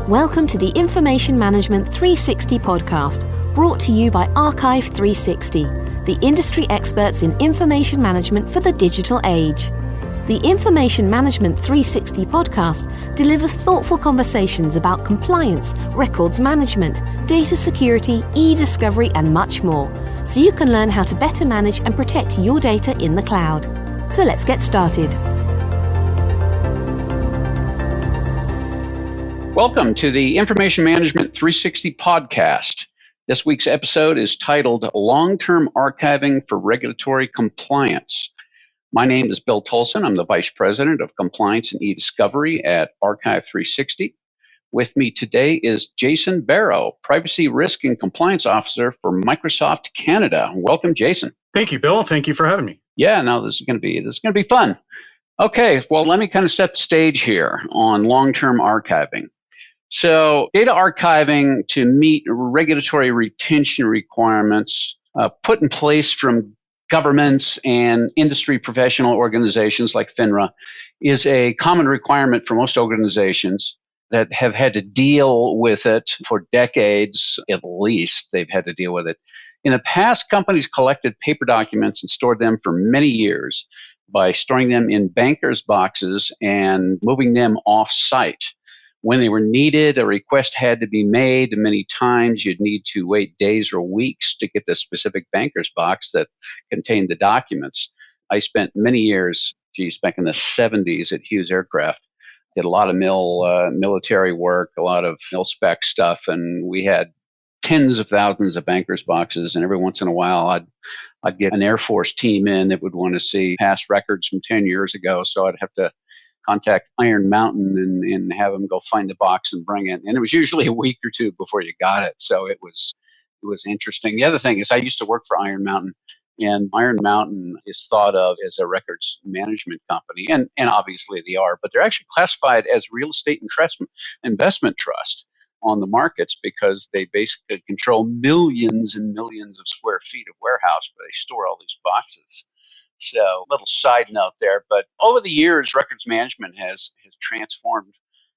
Welcome to the Information Management 360 podcast, brought to you by Archive 360, the industry experts in information management for the digital age. The Information Management 360 podcast delivers thoughtful conversations about compliance, records management, data security, e-discovery, and much more, so you can learn how to better manage and protect your data in the cloud. So let's get started. Welcome to the Information Management 360 podcast. This week's episode is titled Long-Term Archiving for Regulatory Compliance. My name is Bill Tolson. I'm the Vice President of Compliance and e-Discovery at Archive 360. With me today is Jason Bero, Privacy Risk and Compliance Officer for Microsoft Canada. Welcome, Jason. Thank you, Bill. Thank you for having me. Yeah, no, this is going to be fun. Okay, well, let me kind of set the stage here on long-term archiving. So data archiving to meet regulatory retention requirements put in place from governments and industry professional organizations like FINRA is a common requirement for most organizations that have had to deal with it for decades, at least they've had to deal with it. In the past, companies collected paper documents and stored them for many years by storing them in bankers' boxes and moving them off-site. When they were needed, a request had to be made, and many times you'd need to wait days or weeks to get the specific banker's box that contained the documents. I spent many years, back in the 70s at Hughes Aircraft, did a lot of military work, a lot of mil-spec stuff, and we had tens of thousands of banker's boxes, and every once in a while I'd get an Air Force team in that would want to see past records from 10 years ago, so I'd have to contact Iron Mountain and have them go find the box and bring it. And it was usually a week or two before you got it. So it was interesting. The other thing is I used to work for Iron Mountain, and Iron Mountain is thought of as a records management company. And obviously they are, but they're actually classified as real estate investment trust on the markets because they basically control millions and millions of square feet of warehouse where they store all these boxes. So, little side note there, but over the years, records management has transformed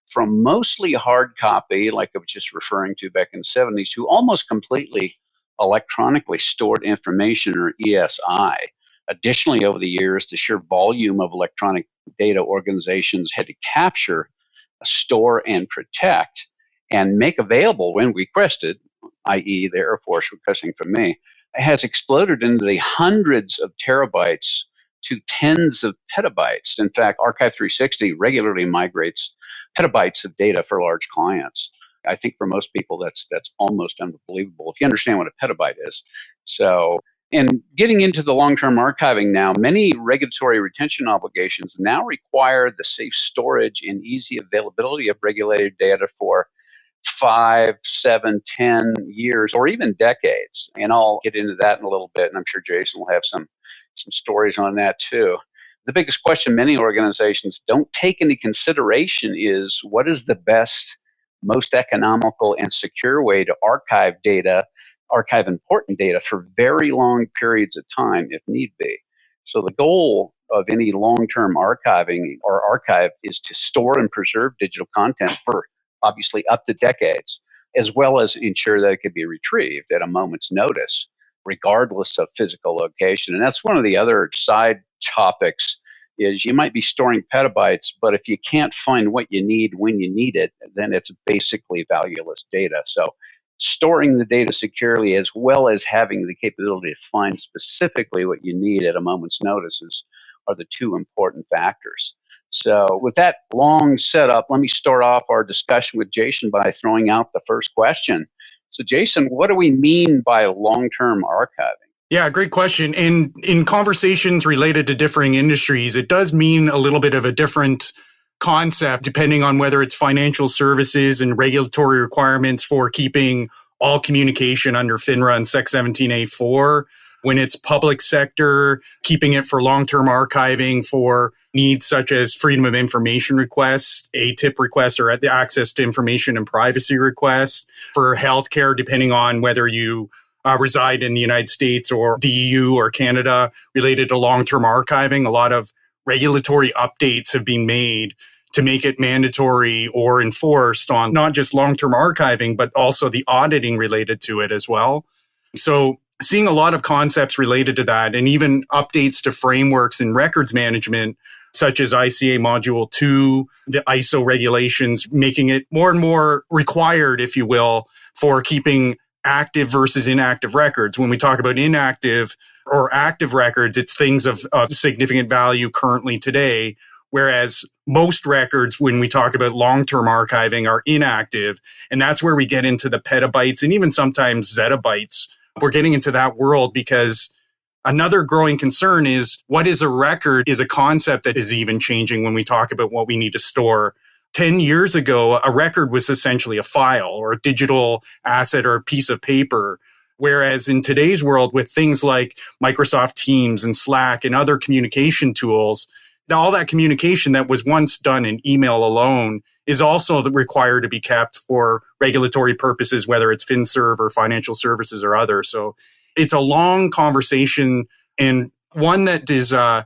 from mostly hard copy, like I was just referring to back in the 70s, to almost completely electronically stored information, or ESI. Additionally, over the years, the sheer volume of electronic data organizations had to capture, store, and protect, and make available when requested, i.e. the Air Force requesting from me, has exploded into the hundreds of terabytes to tens of petabytes. In fact, Archive 360 regularly migrates petabytes of data for large clients. I think for most people, that's almost unbelievable if you understand what a petabyte is. So, and getting into the long-term archiving now, many regulatory retention obligations now require the safe storage and easy availability of regulated data for 5, 7, 10 years, or even decades. And I'll get into that in a little bit, and I'm sure Jason will have some stories on that too. The biggest question many organizations don't take into consideration is what is the best, most economical, and secure way to archive important data for very long periods of time if need be. So the goal of any long-term archiving or archive is to store and preserve digital content for obviously up to decades, as well as ensure that it could be retrieved at a moment's notice, regardless of physical location. And that's one of the other side topics is you might be storing petabytes, but if you can't find what you need when you need it, then it's basically valueless data. So storing the data securely as well as having the capability to find specifically what you need at a moment's notice are the two important factors. So with that long setup, let me start off our discussion with Jason by throwing out the first question. So Jason, what do we mean by long-term archiving? Yeah, great question. And in conversations related to differing industries, it does mean a little bit of a different concept depending on whether it's financial services and regulatory requirements for keeping all communication under FINRA and Sec 17A4. When it's public sector, keeping it for long-term archiving for needs such as freedom of information requests, ATIP requests, or the access to information and privacy requests. For healthcare, depending on whether you reside in the United States or the EU or Canada, related to long-term archiving, a lot of regulatory updates have been made to make it mandatory or enforced on not just long-term archiving, but also the auditing related to it as well. So seeing a lot of concepts related to that and even updates to frameworks in records management, such as ICA Module 2, the ISO regulations, making it more and more required, if you will, for keeping active versus inactive records. When we talk about inactive or active records, it's things of significant value currently today, whereas most records, when we talk about long-term archiving, are inactive. And that's where we get into the petabytes and even sometimes zettabytes. We're getting into that world because another growing concern is what is a record is a concept that is even changing when we talk about what we need to store. 10 years ago, a record was essentially a file or a digital asset or a piece of paper. Whereas in today's world, with things like Microsoft Teams and Slack and other communication tools, all that communication that was once done in email alone is also required to be kept for regulatory purposes, whether it's FinServ or financial services or other. So it's a long conversation and one that is of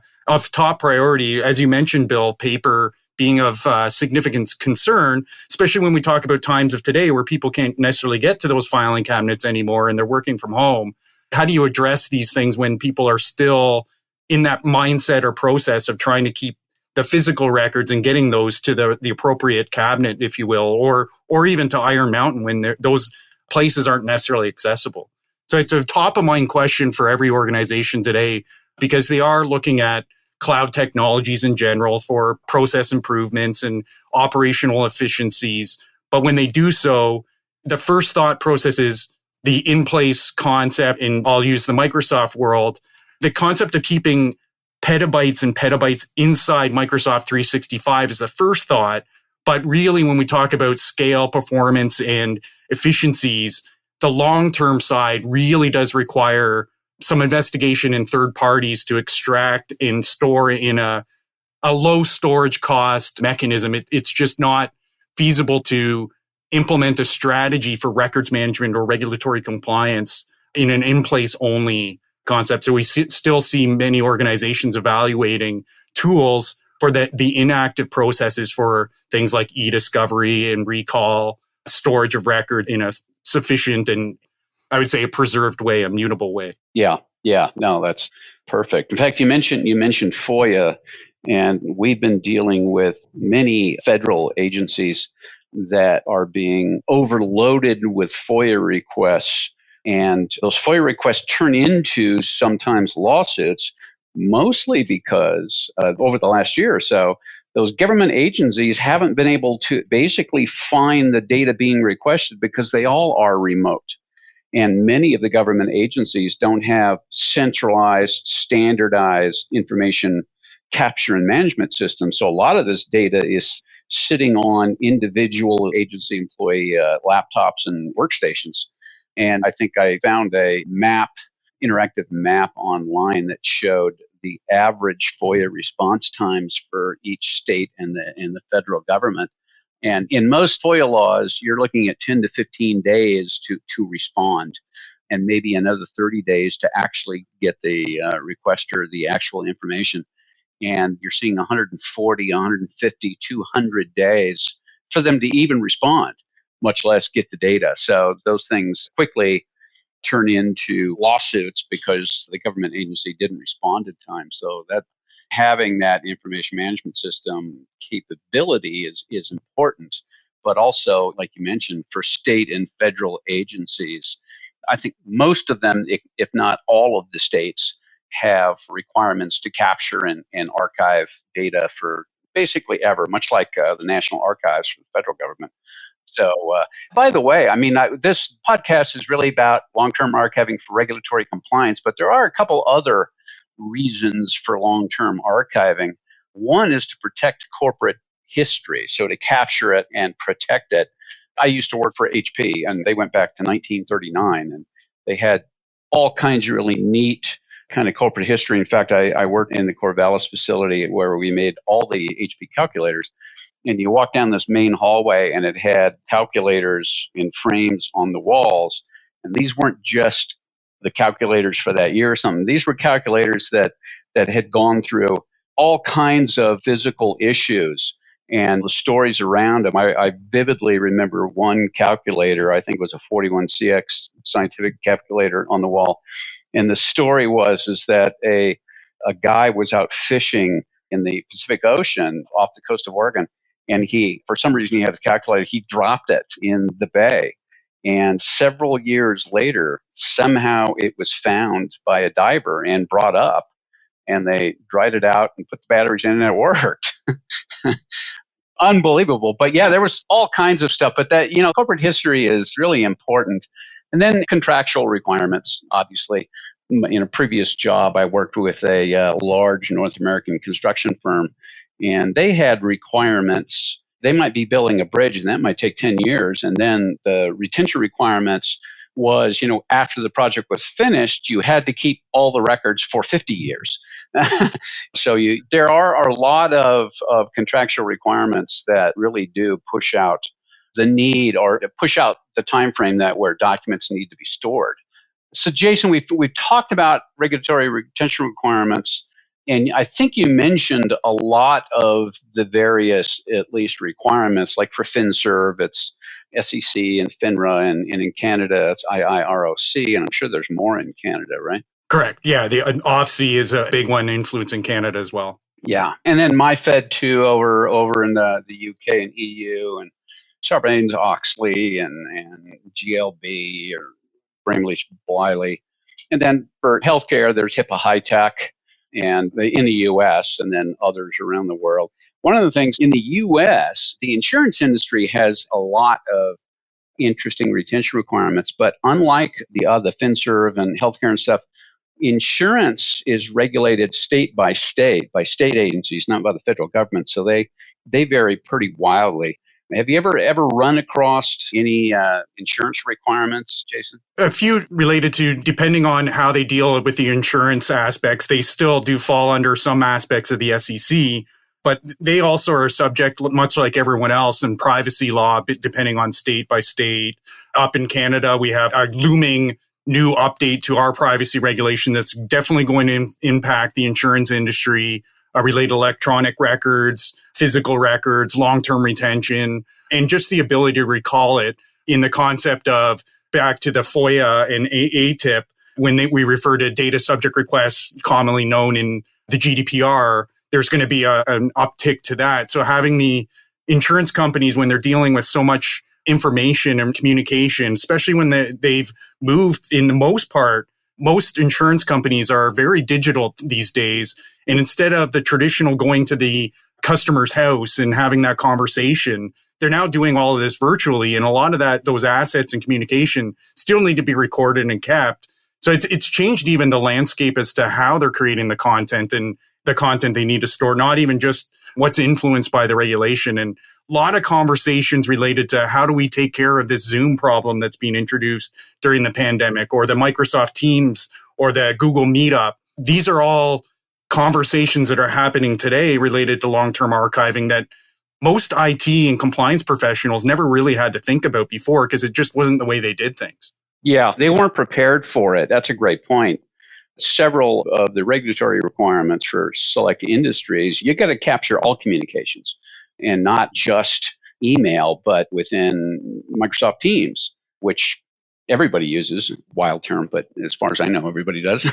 top priority. As you mentioned, Bill, paper being of significant concern, especially when we talk about times of today where people can't necessarily get to those filing cabinets anymore and they're working from home. How do you address these things when people are still in that mindset or process of trying to keep the physical records and getting those to the appropriate cabinet, if you will, or even to Iron Mountain when those places aren't necessarily accessible? So it's a top of mind question for every organization today because they are looking at cloud technologies in general for process improvements and operational efficiencies. But when they do so, the first thought process is the in-place concept, and I'll use the Microsoft world, the concept of keeping petabytes and petabytes inside Microsoft 365 is the first thought. But really, when we talk about scale, performance, and efficiencies, the long-term side really does require some investigation in third parties to extract and store in a low storage cost mechanism. It's just not feasible to implement a strategy for records management or regulatory compliance in an in-place only concept. So we still see many organizations evaluating tools for the inactive processes for things like e-discovery and recall, storage of record in a sufficient and I would say a preserved way, a mutable way. Yeah. No, that's perfect. In fact, you mentioned FOIA, and we've been dealing with many federal agencies that are being overloaded with FOIA requests. And those FOIA requests turn into sometimes lawsuits, mostly because over the last year or so, those government agencies haven't been able to basically find the data being requested because they all are remote. And many of the government agencies don't have centralized, standardized information capture and management systems. So a lot of this data is sitting on individual agency employee laptops and workstations. And I think I found a interactive map online that showed the average FOIA response times for each state and the federal government. And in most FOIA laws, you're looking at 10 to 15 days to respond, and maybe another 30 days to actually get the requester the actual information. And you're seeing 140, 150, 200 days for them to even respond, much less get the data. So those things quickly turn into lawsuits because the government agency didn't respond in time. So that having that information management system capability is important, but also, like you mentioned, for state and federal agencies, I think most of them, if not all of the states, have requirements to capture and archive data for basically ever, much like the National Archives for the federal government. So, by the way, I mean, this podcast is really about long-term archiving for regulatory compliance, but there are a couple other reasons for long-term archiving. One is to protect corporate history, so to capture it and protect it. I used to work for HP, and they went back to 1939, and they had all kinds of really neat kind of corporate history. In fact, I worked in the Corvallis facility where we made all the HP calculators. And you walk down this main hallway, and it had calculators in frames on the walls. And these weren't just the calculators for that year or something. These were calculators that had gone through all kinds of physical issues. and the stories around them. I vividly remember one calculator, I think it was a 41CX scientific calculator on the wall. And the story is that a guy was out fishing in the Pacific Ocean off the coast of Oregon. And for some reason, he had his calculator, he dropped it in the bay. And several years later, somehow it was found by a diver and brought up. And they dried it out and put the batteries in and it worked. Unbelievable. But yeah, there was all kinds of stuff. But that, corporate history is really important. And then contractual requirements, obviously. In a previous job, I worked with a large North American construction firm, and they had requirements. They might be building a bridge, and that might take 10 years. And then the retention requirements was, after the project was finished, you had to keep all the records for 50 years. So there are a lot of contractual requirements that really do push out the need or push out the time frame where documents need to be stored. So, Jason, we've talked about regulatory retention requirements, and I think you mentioned a lot of the various, at least, requirements. Like for FinServ, it's SEC and FINRA, and in Canada, it's IIROC, and I'm sure there's more in Canada, right? Correct. Yeah, the OFC is a big one influencing Canada as well. Yeah, and then MyFed too over in the UK and EU, and Sarbanes-Oxley and GLB or Bramley-Bliley. And then for healthcare, there's HIPAA High-Tech and in the U.S. and then others around the world. One of the things in the U.S., the insurance industry has a lot of interesting retention requirements, but unlike the FinServ and healthcare and stuff, insurance is regulated state by state agencies, not by the federal government. So they vary pretty wildly. Have you ever run across any insurance requirements, Jason? A few related to, depending on how they deal with the insurance aspects, they still do fall under some aspects of the SEC, but they also are subject, much like everyone else, in privacy law, depending on state by state. Up in Canada, we have a looming new update to our privacy regulation that's definitely going to impact the insurance industry, related to electronic records, physical records, long-term retention, and just the ability to recall it in the concept of back to the FOIA and ATIP, when we refer to data subject requests commonly known in the GDPR, there's going to be an uptick to that. So having the insurance companies, when they're dealing with so much information and communication, especially when they've moved, in the most part, most insurance companies are very digital these days. And instead of the traditional going to the customer's house and having that conversation, they're now doing all of this virtually. And a lot of those assets and communication still need to be recorded and kept. So it's changed even the landscape as to how they're creating the content and the content they need to store, not even just what's influenced by the regulation. And a lot of conversations related to how do we take care of this Zoom problem that's being introduced during the pandemic, or the Microsoft Teams or the Google Meetup. These are all conversations that are happening today related to long-term archiving that most IT and compliance professionals never really had to think about before because it just wasn't the way they did things. Yeah, they weren't prepared for it. That's a great point. Several of the regulatory requirements for select industries, you got to capture all communications and not just email, but within Microsoft Teams, which everybody uses, wild term, but as far as I know, everybody does.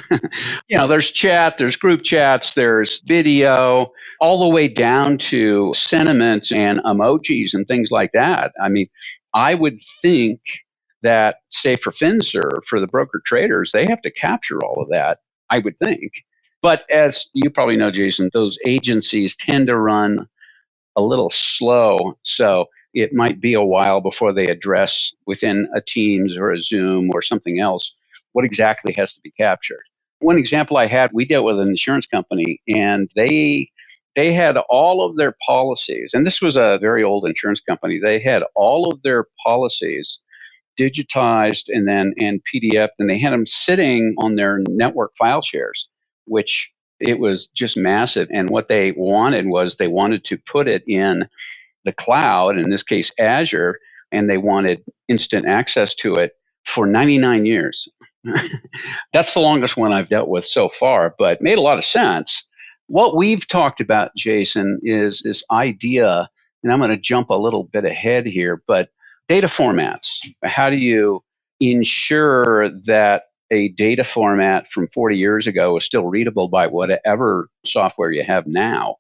There's chat, there's group chats, there's video, all the way down to sentiments and emojis and things like that. I mean, I would think that, say for FinServ, for the broker traders, they have to capture all of that, I would think. But as you probably know, Jason, those agencies tend to run a little slow. So it might be a while before they address within a Teams or a Zoom or something else what exactly has to be captured. One example I had, we dealt with an insurance company, and they had all of their policies, and this was a very old insurance company. They had all of their policies digitized and PDF, and they had them sitting on their network file shares, which it was just massive. And what they wanted was they wanted to put it in the cloud, in this case Azure, and they wanted instant access to it for 99 years. That's the longest one I've dealt with so far, but made a lot of sense. What we've talked about, Jason, is this idea and I'm going to jump a little bit ahead here, but data formats. How do you ensure that a data format from 40 years ago is still readable by whatever software you have now?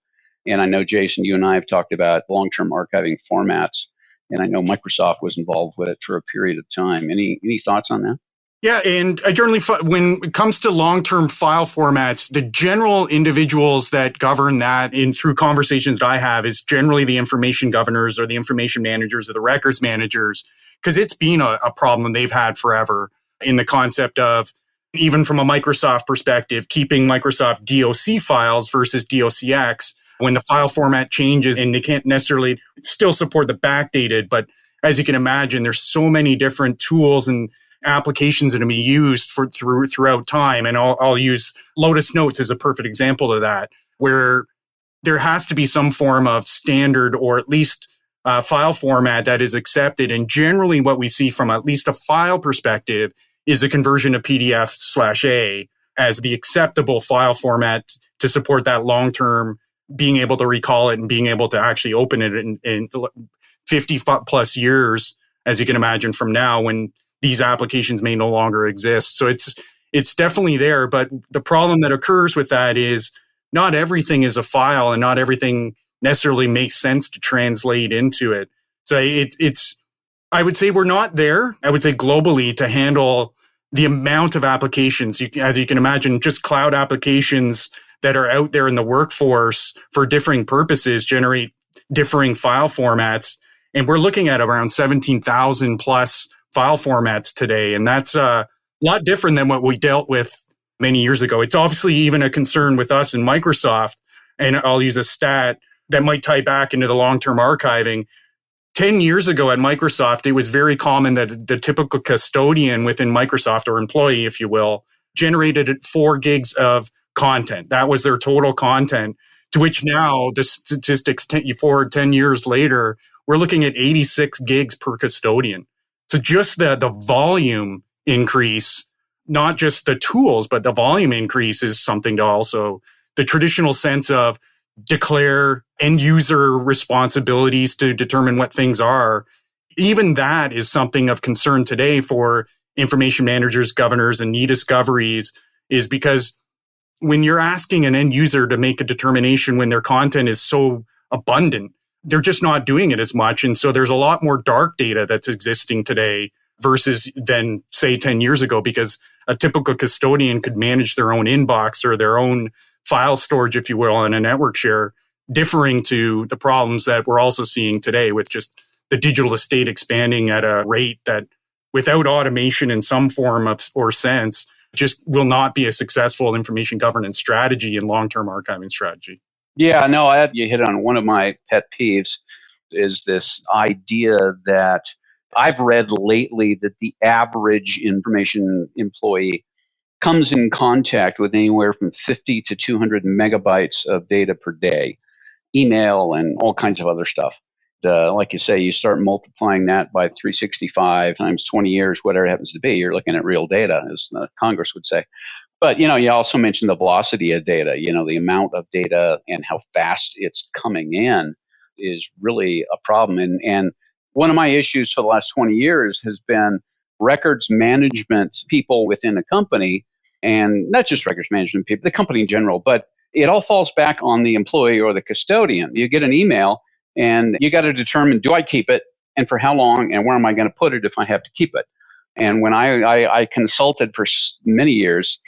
And I know, Jason, you and I have talked about long-term archiving formats, and I know Microsoft was involved with it for a period of time. Any thoughts on that? Yeah, and I generally, when it comes to long-term file formats, the general individuals that govern that through conversations that I have is generally the information governors or the information managers or the records managers, because it's been a problem they've had forever in the concept of, even from a Microsoft perspective, keeping Microsoft DOC files versus DOCX when the file format changes, and they can't necessarily still support the backdated. But as you can imagine, there's so many different tools and applications that can be used throughout time. And I'll use Lotus Notes as a perfect example of that, where there has to be some form of standard or at least file format that is accepted. And generally what we see from at least a file perspective is a conversion of PDF/A as the acceptable file format to support that long-term, being able to recall it and being able to actually open it in 50 plus years, as you can imagine, from now, when these applications may no longer exist. So it's definitely there. But the problem that occurs with that is not everything is a file and not everything necessarily makes sense to translate into it. So I would say we're not there. I would say globally to handle the amount of applications, as you can imagine, just cloud applications that are out there in the workforce for differing purposes generate differing file formats. And we're looking at around 17,000 plus file formats today. And that's a lot different than what we dealt with many years ago. It's obviously even a concern with us in Microsoft. And I'll use a stat that might tie back into the long-term archiving. 10 years ago at Microsoft, it was very common that the typical custodian within Microsoft, or employee, if you will, generated 4 gigs of content. That was their total content, to which now the statistics forward 10 years later, we're looking at 86 gigs per custodian. So just the volume increase, not just the tools, but the volume increase is something to also, the traditional sense of declare end user responsibilities to determine what things are. Even that is something of concern today for information managers, governors, and e-discoveries, is because when you're asking an end user to make a determination when their content is so abundant, they're just not doing it as much. And so there's a lot more dark data that's existing today versus than, say, 10 years ago, because a typical custodian could manage their own inbox or their own file storage, if you will, on a network share, differing to the problems that we're also seeing today with just the digital estate expanding at a rate that, without automation in some form of or sense, just will not be a successful information governance strategy and long-term archiving strategy. Yeah, no, you hit on one of my pet peeves, is this idea that I've read lately that the average information employee comes in contact with anywhere from 50 to 200 megabytes of data per day, email and all kinds of other stuff. Like you say, you start multiplying that by 365 times 20 years, whatever it happens to be, you're looking at real data, as Congress would say. But, you also mentioned the velocity of data, the amount of data and how fast it's coming in is really a problem. And one of my issues for the last 20 years has been records management people within a company, and not just records management people, the company in general, but it all falls back on the employee or the custodian. You get an email and you got to determine, do I keep it and for how long and where am I going to put it if I have to keep it? And when I consulted for many years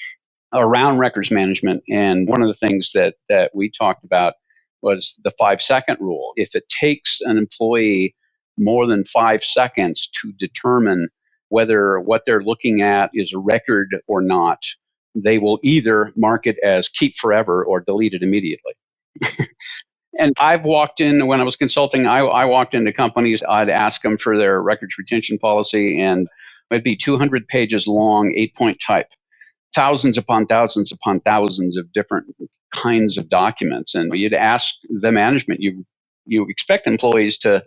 around records management, and one of the things that we talked about was the 5-second rule. If it takes an employee more than 5 seconds to determine whether what they're looking at is a record or not, they will either mark it as keep forever or delete it immediately. And I've walked in, when I was consulting, I walked into companies, I'd ask them for their records retention policy, and it'd be 200 pages long, 8-point type, thousands upon thousands of different kinds of documents. And you'd ask the management, you expect employees to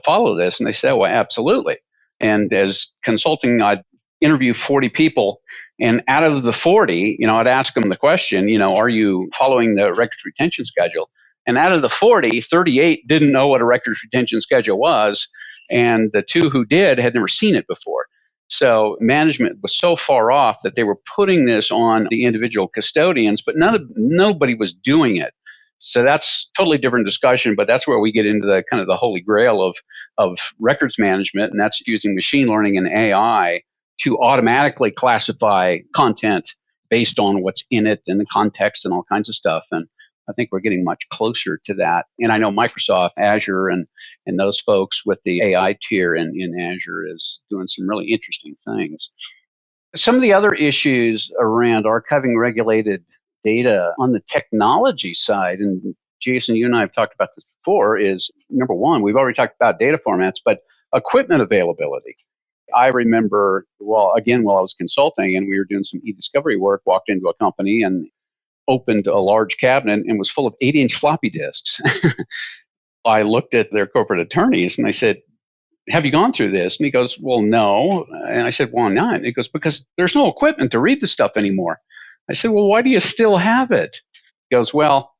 follow this? And they say, well, absolutely. And as consulting, I'd interview 40 people, and out of the 40, I'd ask them the question, are you following the records retention schedule? And out of the 40, 38 didn't know what a records retention schedule was. And the 2 who did had never seen it before. So management was so far off that they were putting this on the individual custodians, but nobody was doing it. So that's totally different discussion, but that's where we get into the kind of the holy grail of records management, and that's using machine learning and AI to automatically classify content based on what's in it and the context and all kinds of stuff. And I think we're getting much closer to that. And I know Microsoft, Azure, and those folks with the AI tier in Azure is doing some really interesting things. Some of the other issues around archiving regulated data on the technology side, and Jason, you and I have talked about this before, is number one, we've already talked about data formats, but equipment availability. I remember, while I was consulting and we were doing some e-discovery work, walked into a company and opened a large cabinet and was full of 8-inch floppy disks. I looked at their corporate attorneys and I said, have you gone through this? And he goes, well, no. And I said, why not? He goes, because there's no equipment to read the stuff anymore. I said, well, why do you still have it? He goes, well,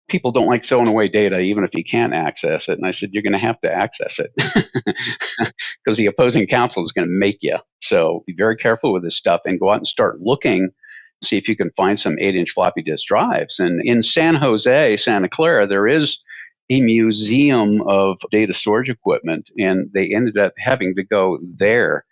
people don't like throwing away data even if you can't access it. And I said, you're going to have to access it because the opposing counsel is going to make you. So be very careful with this stuff and go out and start looking, see if you can find some 8-inch floppy disk drives. And in San Jose, Santa Clara, there is a museum of data storage equipment, and they ended up having to go there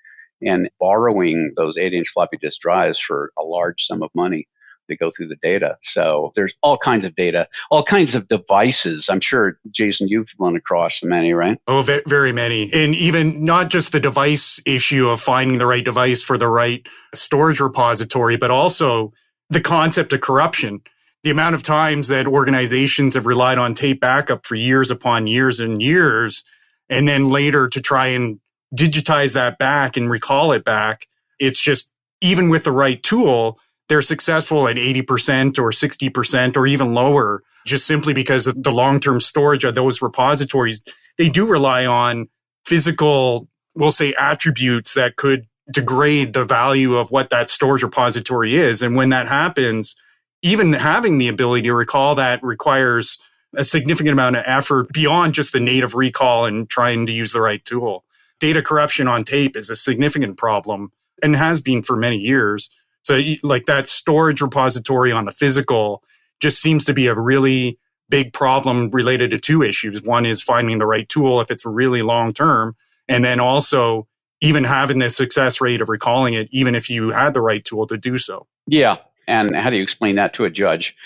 and borrowing those 8-inch floppy disk drives for a large sum of money to go through the data. So there's all kinds of data, all kinds of devices. I'm sure, Jason, you've run across many, right? Oh, very many. And even not just the device issue of finding the right device for the right storage repository, but also the concept of corruption. The amount of times that organizations have relied on tape backup for years upon years and years, and then later to try and digitize that back and recall it back, it's just, even with the right tool, they're successful at 80% or 60% or even lower, just simply because of the long-term storage of those repositories. They do rely on physical, we'll say, attributes that could degrade the value of what that storage repository is. And when that happens, even having the ability to recall that requires a significant amount of effort beyond just the native recall and trying to use the right tool. Data corruption on tape is a significant problem and has been for many years. So like that storage repository on the physical just seems to be a really big problem related to 2 issues. One is finding the right tool if it's really long term, and then also even having the success rate of recalling it, even if you had the right tool to do so. Yeah. And how do you explain that to a judge?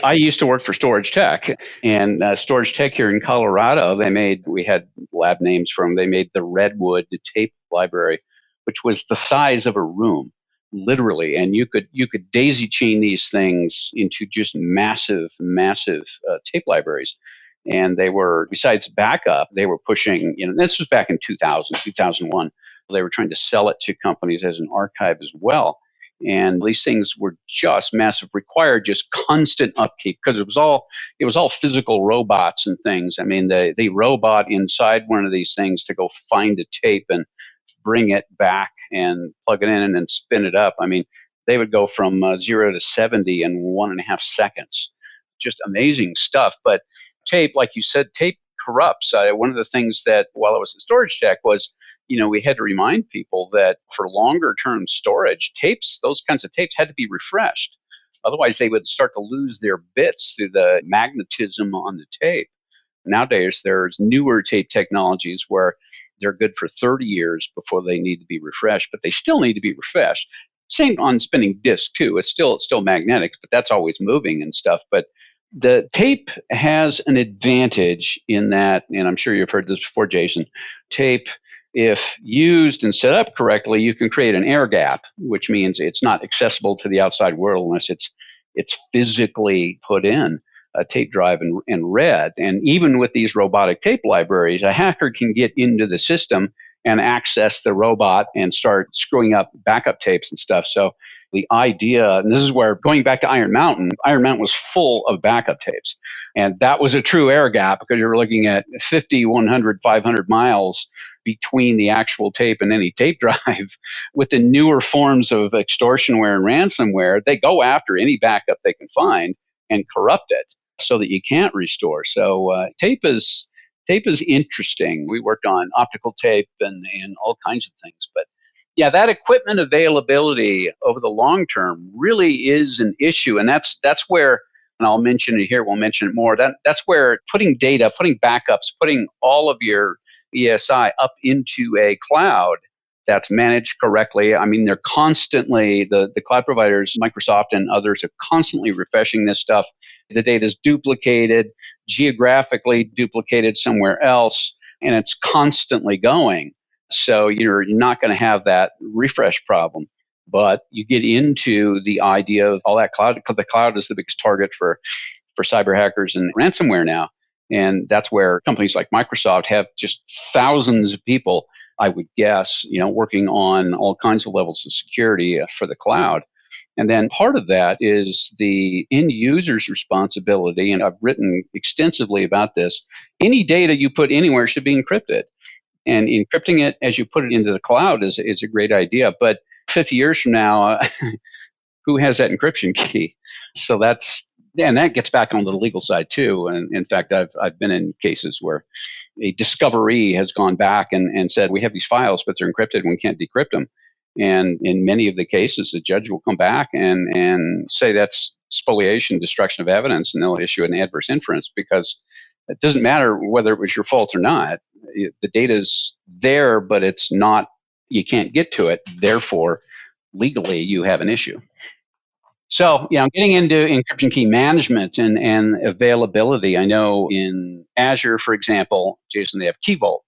I used to work for Storage Tech, and Storage Tech here in Colorado, we had lab names from, they made the Redwood tape library, which was the size of a room, literally. And you could daisy chain these things into just massive tape libraries. And they were, besides backup, they were pushing, this was back in 2000, 2001. They were trying to sell it to companies as an archive as well. And these things were just massive, required just constant upkeep because it was all physical robots and things. I mean, the robot inside one of these things to go find a tape and bring it back and plug it in and then spin it up. I mean, they would go from 0 to 70 in 1.5 seconds. Just amazing stuff. But tape, like you said, tape corrupts. One of the things that while I was at Storage Tech was, we had to remind people that for longer term storage, tapes, those kinds of tapes had to be refreshed. Otherwise, they would start to lose their bits through the magnetism on the tape. Nowadays, there's newer tape technologies where they're good for 30 years before they need to be refreshed, but they still need to be refreshed. Same on spinning disk, too. It's still magnetic, but that's always moving and stuff. But the tape has an advantage in that, and I'm sure you've heard this before, Jason, tape, if used and set up correctly, you can create an air gap, which means it's not accessible to the outside world unless it's physically put in a tape drive and read. And even with these robotic tape libraries, a hacker can get into the system and access the robot and start screwing up backup tapes and stuff. So the idea, and this is where, going back to Iron Mountain was full of backup tapes. And that was a true air gap because you were looking at 50, 100, 500 miles between the actual tape and any tape drive. With the newer forms of extortionware and ransomware, they go after any backup they can find and corrupt it. so that you can't restore. So tape is interesting. We worked on optical tape and all kinds of things. But yeah, that equipment availability over the long term really is an issue. And that's where, and I'll mention it here, we'll mention it more, that's where putting data, putting backups, putting all of your ESI up into a cloud that's managed correctly. I mean, they're constantly, the cloud providers, Microsoft and others, are constantly refreshing this stuff. The data is duplicated, geographically duplicated somewhere else, and it's constantly going. So you're not going to have that refresh problem. But you get into the idea of all that cloud, because the cloud is the biggest target for cyber hackers and ransomware now. And that's where companies like Microsoft have just thousands of people, I would guess, working on all kinds of levels of security for the cloud. And then part of that is the end user's responsibility. And I've written extensively about this. Any data you put anywhere should be encrypted. And encrypting it as you put it into the cloud is a great idea. But 50 years from now, who has that encryption key? So that gets back onto the legal side too. And in fact, I've been in cases where a discovery has gone back and said, we have these files, but they're encrypted and we can't decrypt them. And in many of the cases, the judge will come back and say that's spoliation, destruction of evidence, and they'll issue an adverse inference because it doesn't matter whether it was your fault or not. The data's there, but it's not, you can't get to it. Therefore, legally, you have an issue. So, getting into encryption key management and availability, I know in Azure, for example, Jason, they have Key Vault,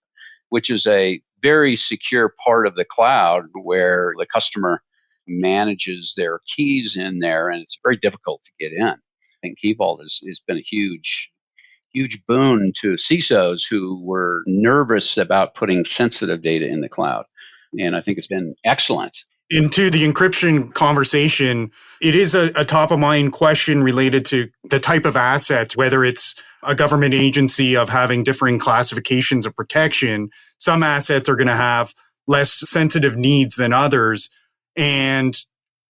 which is a very secure part of the cloud where the customer manages their keys in there, and it's very difficult to get in. I think Key Vault has been a huge boon to CISOs who were nervous about putting sensitive data in the cloud. And I think it's been excellent. Into the encryption conversation, it is a top of mind question related to the type of assets, whether it's a government agency of having differing classifications of protection. Some assets are going to have less sensitive needs than others. And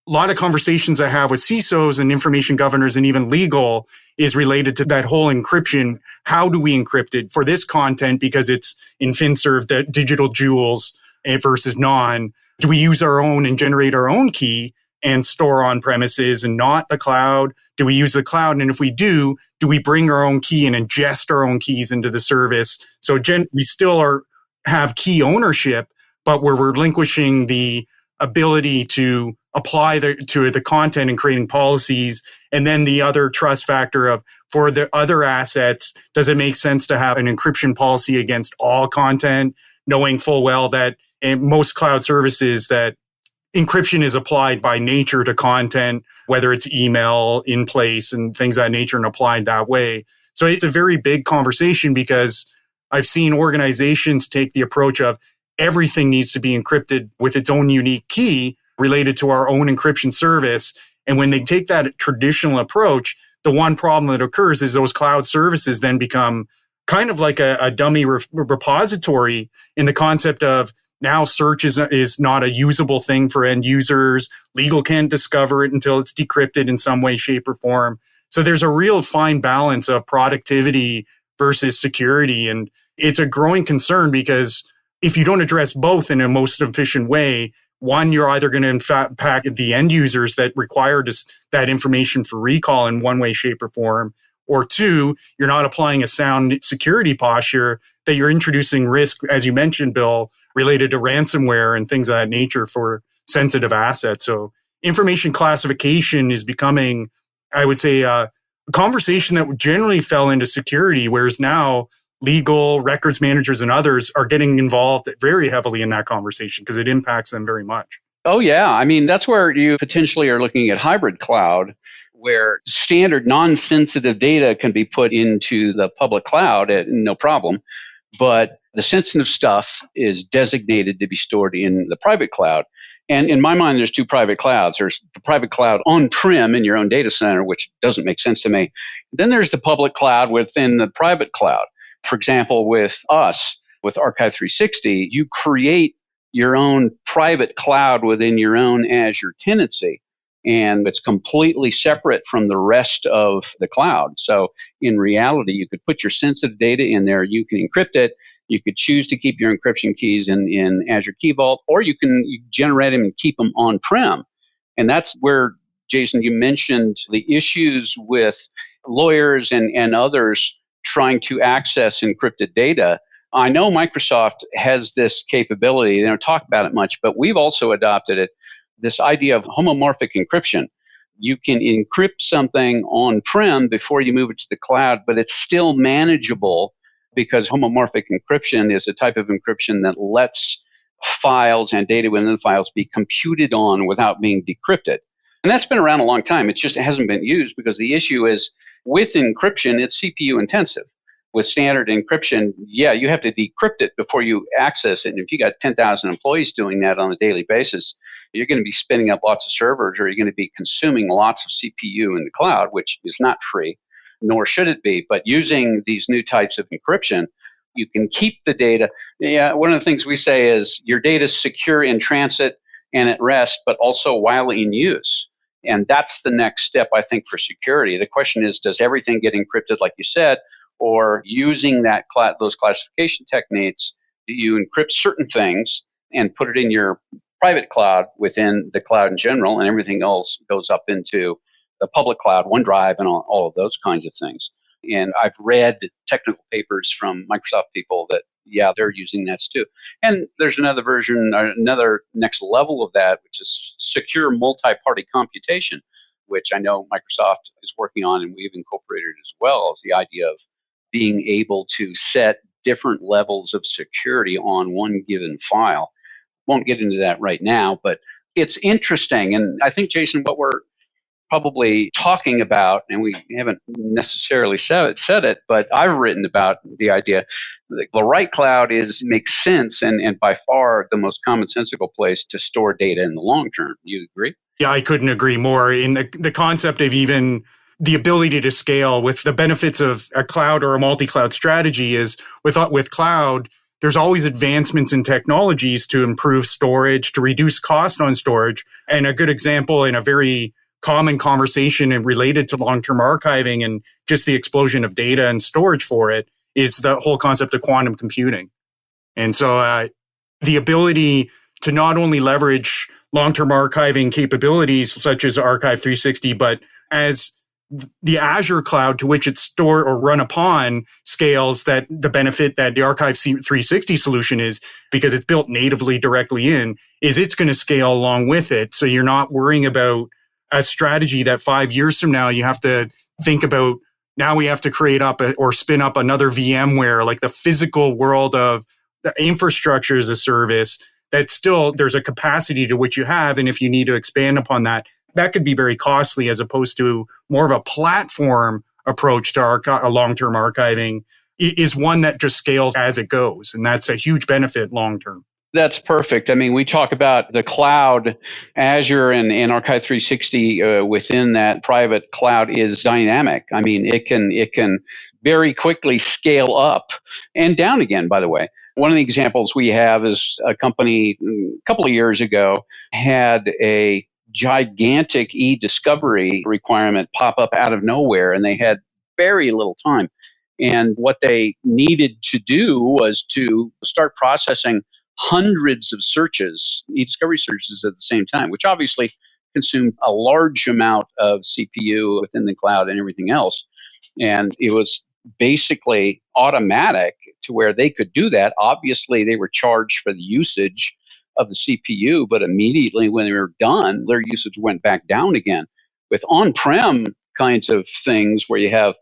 a lot of conversations I have with CISOs and information governors and even legal is related to that whole encryption. How do we encrypt it for this content because it's in FinServ, the digital jewels versus non? Do we use our own and generate our own key and store on premises and not the cloud? Do we use the cloud? And if we do we bring our own key and ingest our own keys into the service? So we still have key ownership, but we're relinquishing the ability to apply to the content and creating policies. And then the other trust factor of, for the other assets, does it make sense to have an encryption policy against all content, knowing full well that in most cloud services that encryption is applied by nature to content, whether it's email in place and things of that nature and applied that way. So it's a very big conversation because I've seen organizations take the approach of everything needs to be encrypted with its own unique key related to our own encryption service. And when they take that traditional approach, the one problem that occurs is those cloud services then become kind of like a dummy repository in the concept of now search is not a usable thing for end users. Legal can't discover it until it's decrypted in some way, shape, or form. So there's a real fine balance of productivity versus security. And it's a growing concern because if you don't address both in a most efficient way, one, you're either going to impact the end users that require that information for recall in one way, shape, or form, or two, you're not applying a sound security posture that you're introducing risk, as you mentioned, Bill, related to ransomware and things of that nature for sensitive assets. So information classification is becoming, I would say, a conversation that generally fell into security, whereas now legal, records managers, and others are getting involved very heavily in that conversation because it impacts them very much. Oh, yeah. I mean, that's where you potentially are looking at hybrid cloud, where standard non-sensitive data can be put into the public cloud at no problem. But the sensitive stuff is designated to be stored in the private cloud. And in my mind, there's two private clouds. There's the private cloud on-prem in your own data center, which doesn't make sense to me. Then there's the public cloud within the private cloud. For example, with us, with Archive 360, you create your own private cloud within your own Azure tenancy. and it's completely separate from the rest of the cloud. So in reality, you could put your sensitive data in there, you can encrypt it, you could choose to keep your encryption keys in Azure Key Vault, or you can generate them and keep them on-prem. And that's where, Jason, you mentioned the issues with lawyers and others trying to access encrypted data. I know Microsoft has this capability. They don't talk about it much, but we've also adopted it, this idea of homomorphic encryption. You can encrypt something on-prem before you move it to the cloud, but it's still manageable because homomorphic encryption is a type of encryption that lets files and data within the files be computed on without being decrypted. And that's been around a long time. It hasn't been used because the issue is with encryption, it's CPU intensive. With standard encryption, you have to decrypt it before you access it. And if you got 10,000 employees doing that on a daily basis, you're going to be spinning up lots of servers, or you're going to be consuming lots of CPU in the cloud, which is not free, nor should it be. But using these new types of encryption, you can keep the data. One of the things we say is your data is secure in transit and at rest, but also while in use. And that's the next step, I think, for security. The question is, does everything get encrypted, like you said, or using those classification techniques, do you encrypt certain things and put it in your private cloud within the cloud in general, and everything else goes up into the public cloud, OneDrive, and all of those kinds of things? And I've read technical papers from Microsoft people that, they're using that too. And there's another version, another next level of that, which is secure multi-party computation, which I know Microsoft is working on, and we've incorporated as well, as the idea of being able to set different levels of security on one given file. Won't get into that right now, but it's interesting. And I think, Jason, what we're probably talking about, and we haven't necessarily said it, but I've written about the idea that the right cloud makes sense and by far the most commonsensical place to store data in the long term. You agree? Yeah, I couldn't agree more. In the concept of even the ability to scale with the benefits of a cloud or a multi-cloud strategy is with cloud, there's always advancements in technologies to improve storage, to reduce cost on storage. And a good example in a very common conversation and related to long-term archiving and just the explosion of data and storage for it is the whole concept of quantum computing. And so the ability to not only leverage long-term archiving capabilities such as Archive 360, but as the Azure cloud to which it's stored or run upon scales, that the benefit that the Archive 360 solution is, because it's built natively directly in, is it's going to scale along with it. So you're not worrying about a strategy that 5 years from now you have to think about. Now we have to create up or spin up another VMware, like the physical world of the infrastructure as a service. That still, there's a capacity to which you have. And if you need to expand upon that, that could be very costly, as opposed to more of a platform approach to a long-term archiving is one that just scales as it goes. And that's a huge benefit long-term. That's perfect. I mean, we talk about the cloud, Azure and Archive 360 within that private cloud is dynamic. I mean, it can very quickly scale up and down again, by the way. One of the examples we have is a company a couple of years ago had a gigantic e-discovery requirement pop up out of nowhere, and they had very little time. And what they needed to do was to start processing hundreds of searches, e-discovery searches at the same time, which obviously consumed a large amount of CPU within the cloud and everything else. And it was basically automatic to where they could do that. Obviously, they were charged for the usage of the CPU, but immediately when they were done, their usage went back down again. With on-prem kinds of things where you have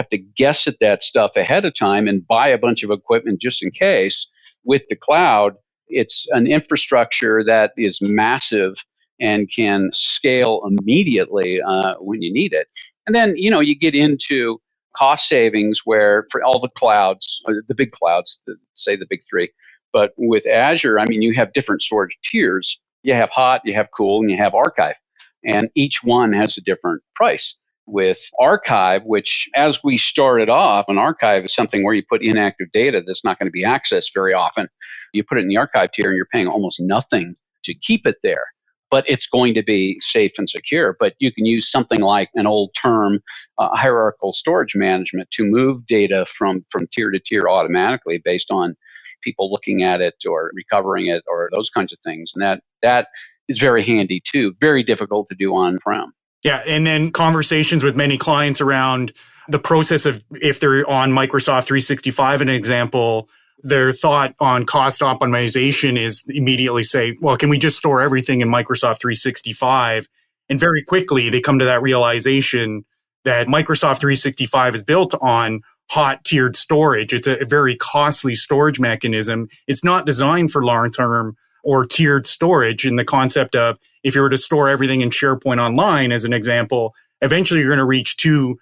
to guess at that stuff ahead of time and buy a bunch of equipment just in case. With the cloud, it's an infrastructure that is massive and can scale immediately when you need it. And then, you get into cost savings where for all the clouds, the big clouds, say the big three, but with Azure, I mean, you have different storage tiers. You have hot, you have cool, and you have archive. And each one has a different price. With archive, which as we started off, an archive is something where you put inactive data that's not going to be accessed very often. You put it in the archive tier and you're paying almost nothing to keep it there. but it's going to be safe and secure. But you can use something like an old term, hierarchical storage management, to move data from tier to tier automatically based on people looking at it or recovering it or those kinds of things. And that is very handy too. Very difficult to do on-prem. Yeah, and then conversations with many clients around the process of, if they're on Microsoft 365, an example, their thought on cost optimization is immediately say, well, can we just store everything in Microsoft 365? And very quickly, they come to that realization that Microsoft 365 is built on hot tiered storage. It's a very costly storage mechanism. It's not designed for long-term or tiered storage, in the concept of, if you were to store everything in SharePoint Online, as an example, eventually you're going to reach two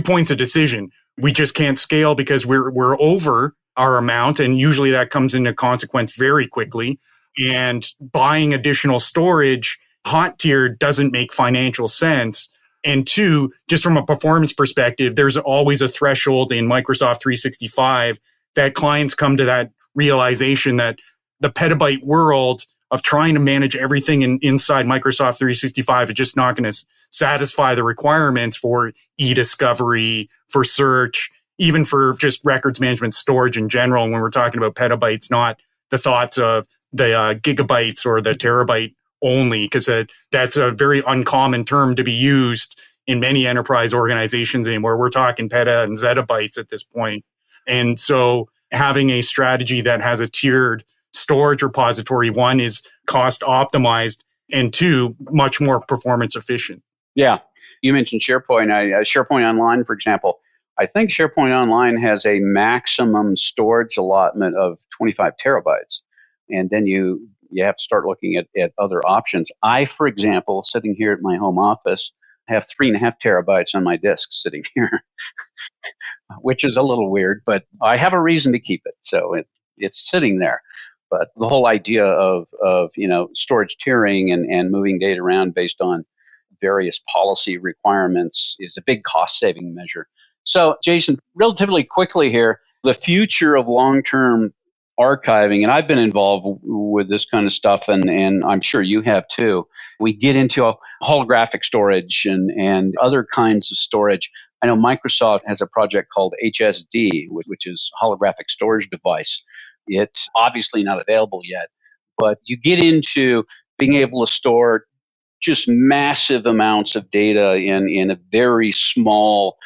points of decision. We just can't scale because we're over our amount, and usually that comes into consequence very quickly. And buying additional storage, hot tiered, doesn't make financial sense. And two, just from a performance perspective, there's always a threshold in Microsoft 365 that clients come to that realization that the petabyte world of trying to manage everything inside Microsoft 365 is just not going to satisfy the requirements for e-discovery, for search, even for just records management storage in general. When we're talking about petabytes, not the thoughts of the gigabytes or the terabyte only, because that's a very uncommon term to be used in many enterprise organizations anymore. We're talking peta and zettabytes at this point. And so having a strategy that has a tiered storage repository, one, is cost optimized, and two, much more performance efficient. Yeah. You mentioned SharePoint. SharePoint Online, for example, I think SharePoint Online has a maximum storage allotment of 25 terabytes. And then you have to start looking at other options. I, for example, sitting here at my home office, have 3.5 terabytes on my disk sitting here, which is a little weird, but I have a reason to keep it. So it's sitting there. But the whole idea of storage tiering and moving data around based on various policy requirements is a big cost-saving measure. So, Jason, relatively quickly here, the future of long-term archiving, and I've been involved with this kind of stuff, and I'm sure you have too. We get into holographic storage and other kinds of storage. I know Microsoft has a project called HSD, which is holographic storage device. It's obviously not available yet, but you get into being able to store just massive amounts of data in a very small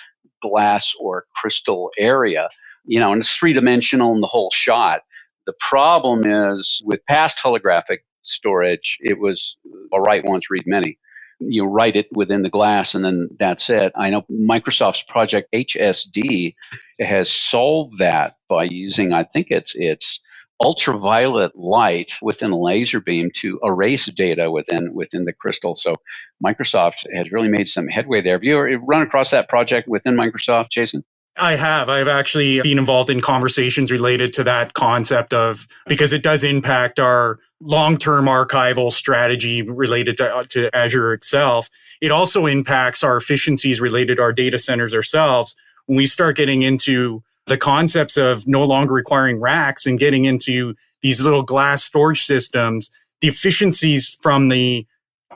glass or crystal area, and it's three-dimensional in the whole shot. The problem is with past holographic storage, it was a write once, read many. You write it within the glass and then that's it. I know Microsoft's project HSD has solved that by using, I think it's ultraviolet light within a laser beam to erase data within the crystal. So Microsoft has really made some headway there. Have you ever run across that project within Microsoft, Jason? I have. I've actually been involved in conversations related to that concept of, because it does impact our long-term archival strategy related to Azure itself. It also impacts our efficiencies related to our data centers ourselves. When we start getting into the concepts of no longer requiring racks and getting into these little glass storage systems, the efficiencies from the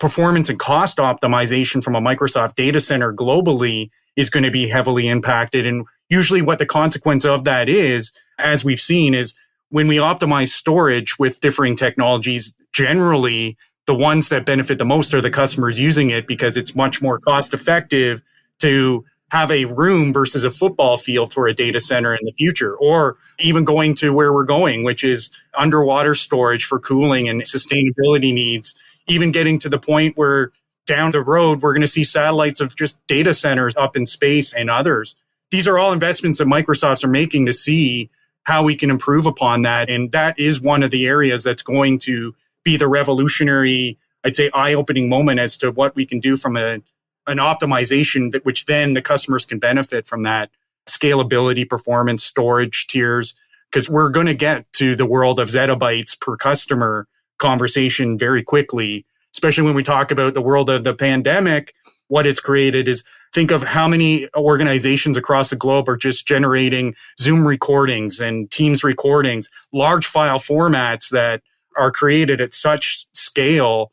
performance and cost optimization from a Microsoft data center globally is going to be heavily impacted. And usually what the consequence of that is, as we've seen, is when we optimize storage with differing technologies, generally the ones that benefit the most are the customers using it, because it's much more cost effective to have a room versus a football field for a data center in the future, or even going to where we're going, which is underwater storage for cooling and sustainability needs, even getting to the point where down the road, we're going to see satellites of just data centers up in space and others. These are all investments that Microsoft's are making to see how we can improve upon that. And that is one of the areas that's going to be the revolutionary, I'd say, eye-opening moment as to what we can do from an optimization, that which then the customers can benefit from that scalability, performance, storage tiers, because we're going to get to the world of zettabytes per customer conversation very quickly, especially when we talk about the world of the pandemic. What it's created is, think of how many organizations across the globe are just generating Zoom recordings and Teams recordings, large file formats that are created at such scale.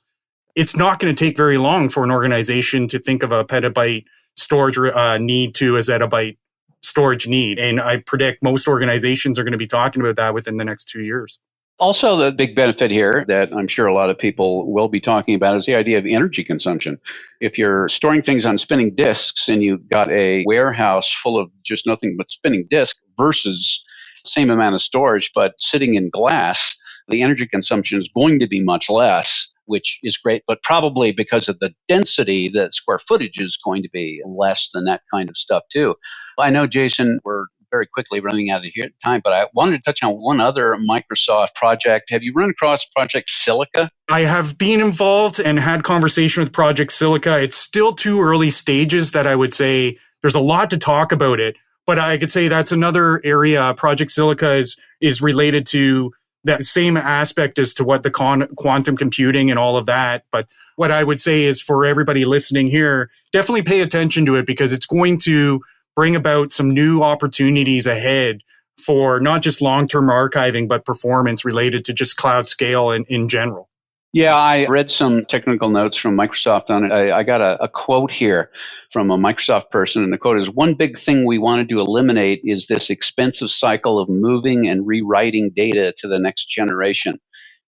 it's not going to take very long for an organization to think of a petabyte storage need to a zettabyte storage need. And I predict most organizations are going to be talking about that within the next 2 years. Also, the big benefit here that I'm sure a lot of people will be talking about is the idea of energy consumption. If you're storing things on spinning disks and you've got a warehouse full of just nothing but spinning disk versus the same amount of storage but sitting in glass, the energy consumption is going to be much less, which is great, but probably because of the density, the square footage is going to be less than that kind of stuff too. I know, Jason, we're very quickly running out of time, but I wanted to touch on one other Microsoft project. Have you run across Project Silica? I have been involved and had conversation with Project Silica. It's still too early stages that I would say there's a lot to talk about it, but I could say that's another area. Project Silica is related to that same aspect as to what the quantum computing and all of that. But what I would say is for everybody listening here, definitely pay attention to it because it's going to bring about some new opportunities ahead for not just long-term archiving, but performance related to just cloud scale in general. Yeah, I read some technical notes from Microsoft on it. I got a quote here from a Microsoft person, and the quote is, "One big thing we wanted to eliminate is this expensive cycle of moving and rewriting data to the next generation.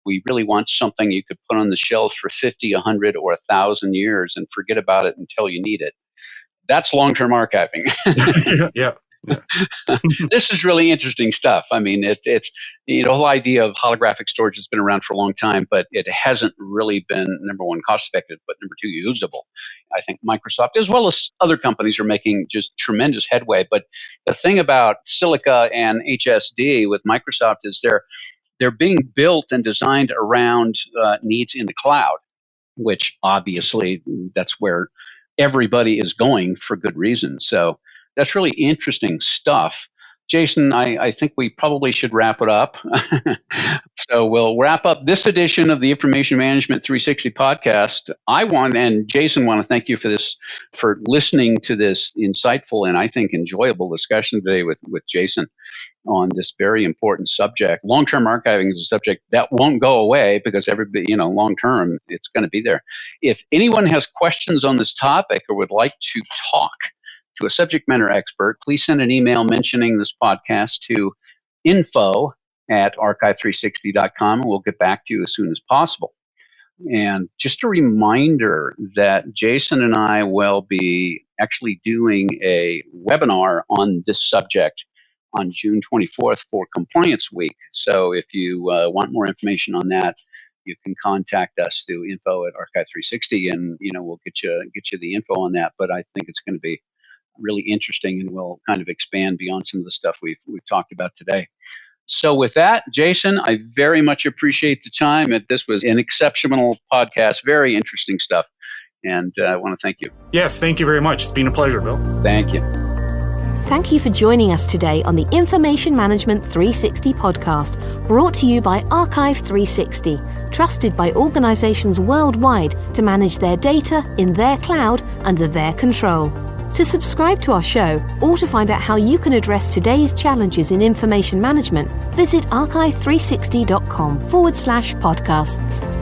We really want something you could put on the shelf for 50, 100, or 1,000 years and forget about it until you need it." That's long-term archiving. Yeah. This is really interesting stuff. I mean, it's the whole idea of holographic storage has been around for a long time, but it hasn't really been, number one, cost-effective, but number two, usable. I think Microsoft, as well as other companies, are making just tremendous headway. But the thing about Silica and HSD with Microsoft is they're being built and designed around needs in the cloud, which obviously that's where everybody is going for good reason. So that's really interesting stuff. Jason, I think we probably should wrap it up. So we'll wrap up this edition of the Information Management 360 podcast. And Jason want to thank you for listening to this insightful and I think enjoyable discussion today with Jason on this very important subject. Long-term archiving is a subject that won't go away because everybody, long-term, it's going to be there. If anyone has questions on this topic or would like to talk to a subject matter expert, please send an email mentioning this podcast to info@archive360.com, and we'll get back to you as soon as possible. And just a reminder that Jason and I will be actually doing a webinar on this subject on June 24th for Compliance Week. So if you want more information on that, you can contact us through info@archive360, and we'll get you the info on that. But I think it's going to be really interesting, and we'll kind of expand beyond some of the stuff we've talked about today. So with that, Jason, I very much appreciate the time. This was an exceptional podcast, very interesting stuff, and I want to thank you. Yes, thank you very much. It's been a pleasure, Bill. Thank you. Thank you for joining us today on the Information Management 360 podcast, brought to you by Archive 360, trusted by organizations worldwide to manage their data in their cloud under their control. To subscribe to our show or to find out how you can address today's challenges in information management, visit archive360.com/podcasts.